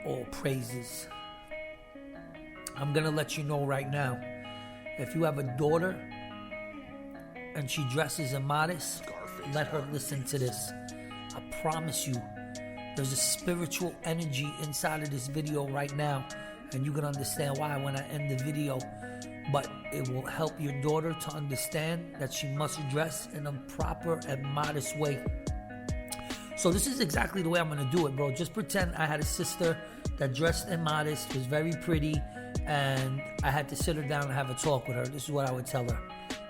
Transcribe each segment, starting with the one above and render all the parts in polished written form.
all praises. I'm going to let you know right now, if you have a daughter and she dresses immodest, let her listen to this. I promise you, there's a spiritual energy inside of this video right now, and you can understand why when I end the video. But it will help your daughter to understand that she must dress in a proper and modest way. So this is exactly the way I'm going to do it, bro. Just pretend I had a sister that dressed immodest, was very pretty, and I had to sit her down and have a talk with her. This is what I would tell her.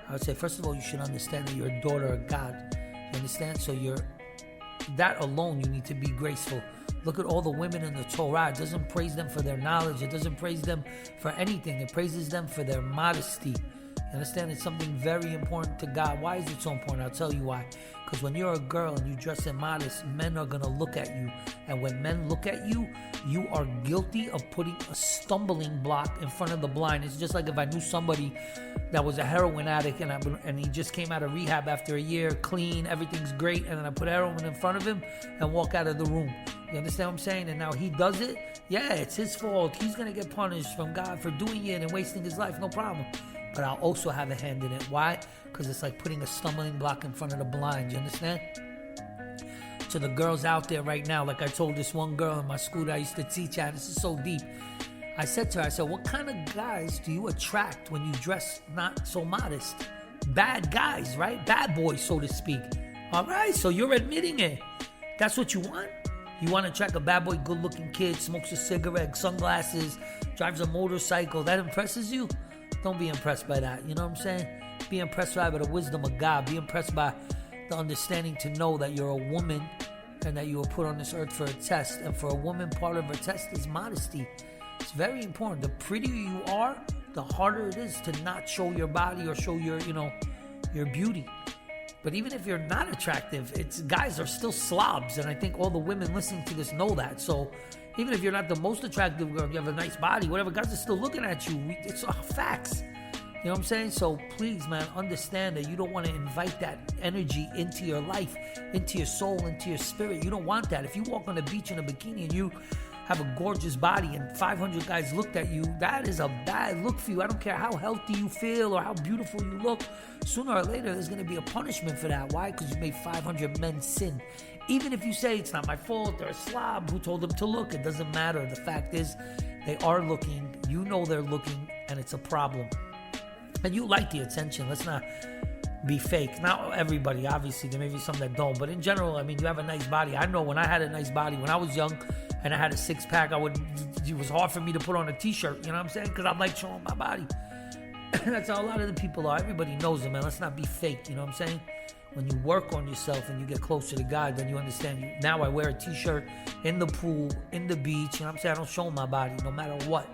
I would say, first of all, you should understand that you're a daughter of God. You understand? So that alone, you need to be graceful. Look at all the women in the Torah. It doesn't praise them for their knowledge. It doesn't praise them for anything. It praises them for their modesty. You understand? It's something very important to God. Why is it so important? I'll tell you why. Because when you're a girl and you dress immodest, men are going to look at you. And when men look at you, you are guilty of putting a stumbling block in front of the blind. It's just like if I knew somebody that was a heroin addict and he just came out of rehab after a year, clean, everything's great, and then I put heroin in front of him and walk out of the room. You understand what I'm saying? And now he does it. Yeah, it's his fault. He's going to get punished from God for doing it and wasting his life. No problem. But I'll also have a hand in it. Why? Because it's like putting a stumbling block in front of the blind. You understand? To the girls out there right now, like I told this one girl in my school that I used to teach at, this is so deep. I said to her, what kind of guys do you attract when you dress not so modest? Bad guys, right? Bad boys, so to speak. All right, so you're admitting it. That's what you want? You want to attract a bad boy, good-looking kid, smokes a cigarette, sunglasses, drives a motorcycle. That impresses you? Don't be impressed by that. You know what I'm saying? Be impressed by the wisdom of God. Be impressed by the understanding to know that you're a woman and that you were put on this earth for a test. And for a woman, part of her test is modesty. It's very important. The prettier you are, the harder it is to not show your body or show your beauty. But even if you're not attractive, guys are still slobs. And I think all the women listening to this know that. So even if you're not the most attractive girl, you have a nice body, whatever, guys are still looking at you. It's facts. You know what I'm saying? So please, man, understand that you don't want to invite that energy into your life, into your soul, into your spirit. You don't want that. If you walk on the beach in a bikini and you have a gorgeous body and 500 guys looked at you, that is a bad look for you. I don't care how healthy you feel or how beautiful you look. Sooner or later, there's going to be a punishment for that. Why? Because you made 500 men sin. Even if you say it's not my fault, they're a slob, who told them to look? It doesn't matter. The fact is, they are looking. You know they're looking, and it's a problem. And you like the attention. Let's not be fake. Not everybody, obviously. There may be some that don't. But in general, I mean, you have a nice body. I know when I had a nice body, when I was young and I had a six-pack, it was hard for me to put on a T-shirt. You know what I'm saying? Because I like showing my body. That's how a lot of the people are. Everybody knows it, man. Let's not be fake. You know what I'm saying? When you work on yourself and you get closer to God, then you understand. Now I wear a T-shirt in the pool, in the beach. You know what I'm saying? I don't show my body no matter what.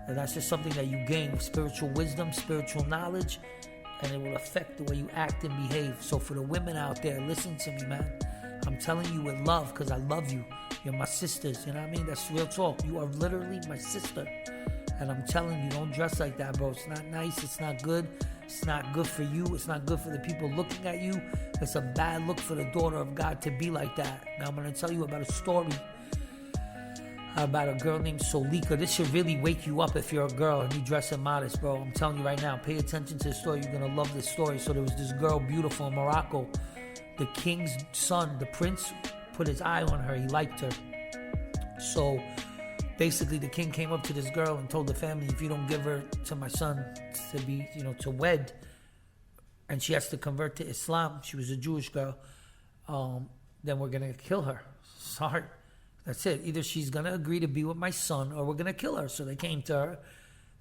And that's just something that you gain with spiritual wisdom, spiritual knowledge, and it will affect the way you act and behave. So for the women out there, listen to me, man. I'm telling you with love because I love you. You're my sisters, you know what I mean? That's real talk. You are literally my sister. And I'm telling you, don't dress like that, bro. It's not nice. It's not good. It's not good for you. It's not good for the people looking at you. It's a bad look for the daughter of God to be like that. Now I'm going to tell you about a story about a girl named Solika. This should really wake you up if you're a girl and you dress immodest, bro. I'm telling you right now, pay attention to the story. You're going to love this story. So there was this girl, beautiful in Morocco. The king's son, the prince, put his eye on her. He liked her. So basically the king came up to this girl and told the family, if you don't give her to my son to be, to wed, and she has to convert to Islam, she was a Jewish girl, then we're going to kill her. Sorry. That's it. Either she's going to agree to be with my son or we're going to kill her. So they came to her.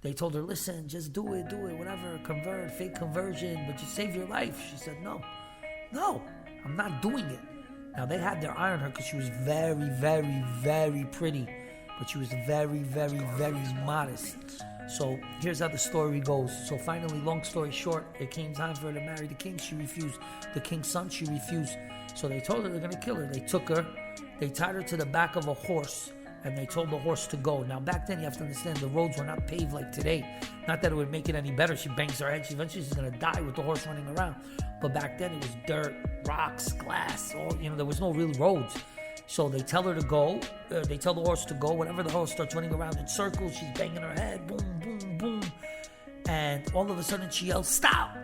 They told her, listen, just do it, whatever, convert, fake conversion, but just save your life. She said, no, I'm not doing it. Now, they had their eye on her because she was very, very, very pretty, but she was very, very, very modest. So here's how the story goes. So finally, long story short, it came time for her to marry the king. She refused. The king's son, she refused. So they told her they're going to kill her. They took her. They tied her to the back of a horse, and they told the horse to go. Now, back then, you have to understand, the roads were not paved like today. Not that it would make it any better. She bangs her head. Eventually, she's going to die with the horse running around. But back then, it was dirt, rocks, glass. There was no real roads. So they tell her to go. They tell the horse to go. Whenever the horse starts running around in circles, she's banging her head. Boom, boom, boom. And all of a sudden she yells, stop.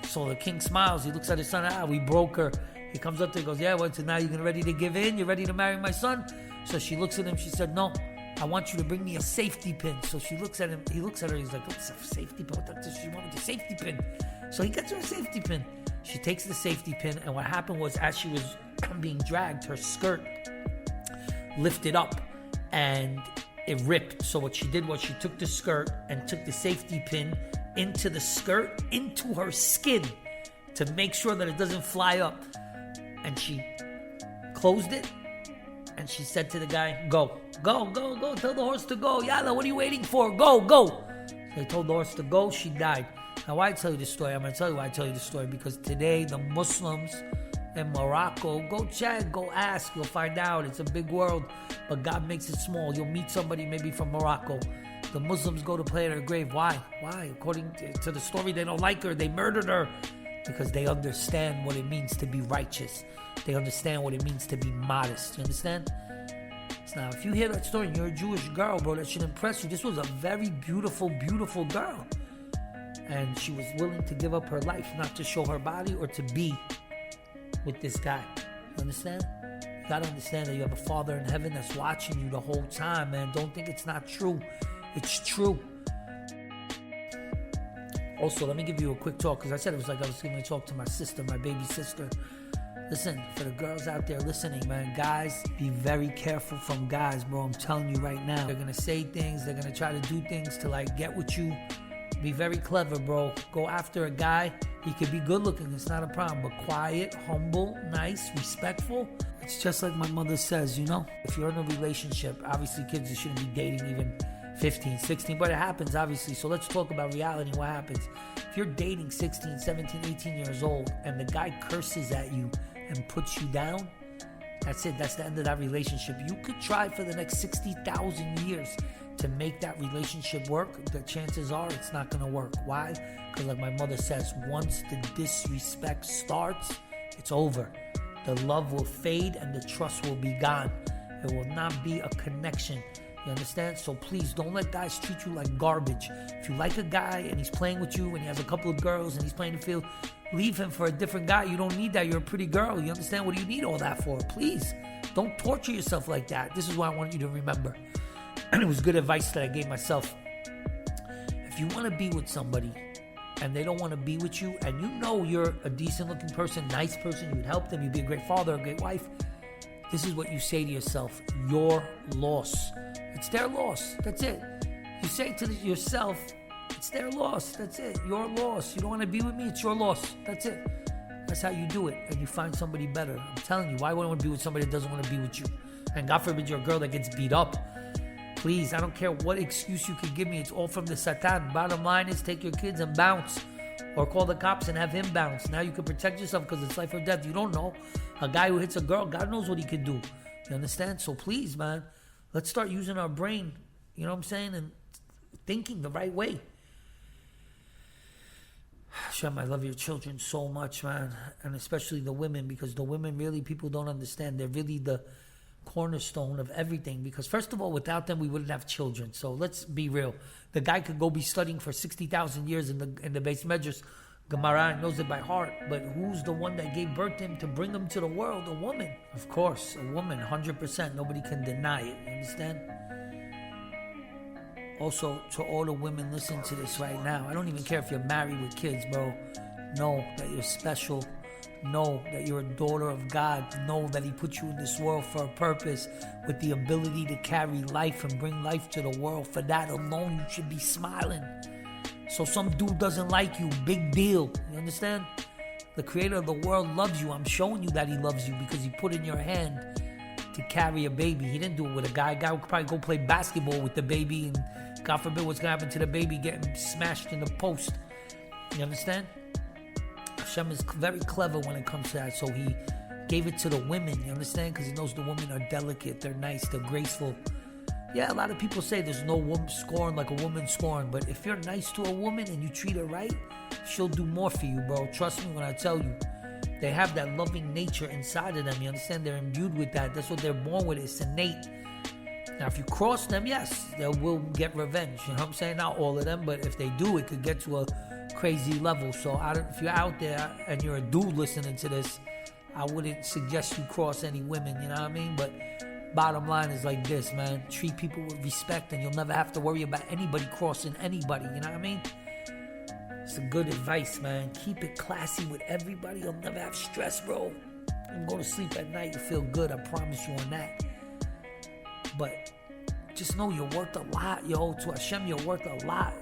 So the king smiles. He looks at his son. We broke her. He comes up to her and goes, yeah, well, so now you're ready to give in? You're ready to marry my son? So she looks at him. She said, no, I want you to bring me a safety pin. So she looks at him. He looks at her. He's like, what's a safety pin? What does she want with the safety pin? So he gets her a safety pin. She takes the safety pin. And what happened was, as she was being dragged, her skirt lifted up and it ripped. So what she did was she took the skirt and took the safety pin into the skirt, into her skin, to make sure that it doesn't fly up. And she closed it, and she said to the guy, go, go, go, go, tell the horse to go. Yalla, what are you waiting for? Go, go. So they told the horse to go. She died. Now, why I tell you this story? I'm going to tell you why I tell you this story, because today the Muslims in Morocco, go check, go ask, you'll find out. It's a big world, but God makes it small. You'll meet somebody maybe from Morocco. The Muslims go to play at her grave. Why? Why? According to the story, they don't like her. They murdered her because they understand what it means to be righteous. They understand what it means to be modest. You understand? So now, if you hear that story and you're a Jewish girl, bro, that should impress you. This was a very beautiful, beautiful girl. And she was willing to give up her life, not to show her body or to be with this guy. You understand? You gotta understand that you have a Father in heaven that's watching you the whole time, man. Don't think it's not true. It's true. Also, let me give you a quick talk, because I said it was like I was going to talk to my sister, my baby sister. Listen, for the girls out there listening, man, guys, be very careful from guys, bro. I'm telling you right now. They're going to say things. They're going to try to do things to, like, get with you. Be very clever, bro. Go after a guy. He could be good looking. It's not a problem. But quiet, humble, nice, respectful. It's just like my mother says, you know. If you're in a relationship, obviously, kids, you shouldn't be dating even 15, 16, but it happens, obviously. So let's talk about reality. What happens? If you're dating 16, 17, 18 years old and the guy curses at you and puts you down, that's it. That's the end of that relationship. You could try for the next 60,000 years to make that relationship work. The chances are it's not going to work. Why? Because like my mother says, once the disrespect starts, it's over. The love will fade and the trust will be gone. It will not be a connection. You understand? So please don't let guys treat you like garbage. If you like a guy and he's playing with you and he has a couple of girls and he's playing the field, leave him for a different guy. You don't need that. You're a pretty girl. You understand? What do you need all that for? Please don't torture yourself like that. This is what I want you to remember. And it was good advice that I gave myself. If you want to be with somebody and they don't want to be with you, and you know you're a decent looking person, nice person, you would help them, you'd be a great father, a great wife, this is what you say to yourself: your loss. It's their loss. That's it. You say to yourself, it's their loss. That's it. Your loss. You don't want to be with me? It's your loss. That's it. That's how you do it. And you find somebody better. I'm telling you, why would I want to be with somebody that doesn't want to be with you? And God forbid you're a girl that gets beat up. Please, I don't care what excuse you could give me. It's all from the Satan. Bottom line is, take your kids and bounce. Or call the cops and have him bounce. Now you can protect yourself because it's life or death. You don't know. A guy who hits a girl, God knows what he could do. You understand? So please, man, let's start using our brain, you know what I'm saying, and thinking the right way. Hashem, I love your children so much, man, and especially the women, because the women really, people don't understand. They're really the cornerstone of everything, because first of all, without them, we wouldn't have children. So let's be real. The guy could go be studying for 60,000 years in the Beis Medrash, Gemara, knows it by heart, but who's the one that gave birth to him to bring him to the world? A woman. Of course, a woman, 100%. Nobody can deny it. You understand? Also, to all the women listening to this right now, I don't even care if you're married with kids, bro. Know that you're special. Know that you're a daughter of God. Know that He put you in this world for a purpose, with the ability to carry life and bring life to the world. For that alone, you should be smiling. So some dude doesn't like you, big deal. You understand? The creator of the world loves you. I'm showing you that He loves you because He put in your hand to carry a baby. He didn't do it with a guy. A guy would probably go play basketball with the baby, and God forbid what's going to happen to the baby, getting smashed in the post. You understand? Hashem is very clever when it comes to that. So He gave it to the women. You understand? Because He knows the women are delicate. They're nice. They're graceful. Yeah, a lot of people say there's no woman scorn like a woman scorn. But if you're nice to a woman and you treat her right, she'll do more for you, bro. Trust me when I tell you. They have that loving nature inside of them. You understand? They're imbued with that. That's what they're born with. It's innate. Now, if you cross them, yes, they will get revenge. You know what I'm saying? Not all of them, but if they do, it could get to a crazy level. So if you're out there and you're a dude listening to this, I wouldn't suggest you cross any women, you know what I mean? But bottom line is like this, man. Treat people with respect and you'll never have to worry about anybody crossing anybody, you know what I mean? It's a good advice, man. Keep it classy with everybody. You'll never have stress, bro. And go to sleep at night, you feel good. I promise you on that. But just know you're worth a lot, yo. To Hashem, you're worth a lot.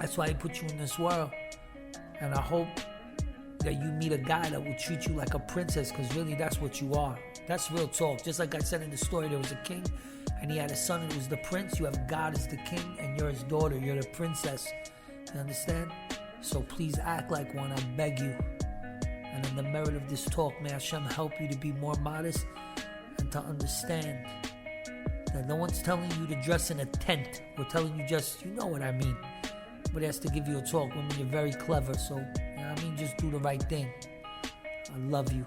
That's why He put you in this world. And I hope that you meet a guy that will treat you like a princess, because really that's what you are. That's real talk. Just like I said in the story, there was a king and he had a son and it was the prince. You have God as the king and you're his daughter. You're the princess. You understand? So please act like one, I beg you. And in the merit of this talk, may Hashem help you to be more modest and to understand that no one's telling you to dress in a tent. We're telling you just, you know what I mean. But has to give you a talk. Women, you're very clever, so, you know what I mean? Just do the right thing. I love you.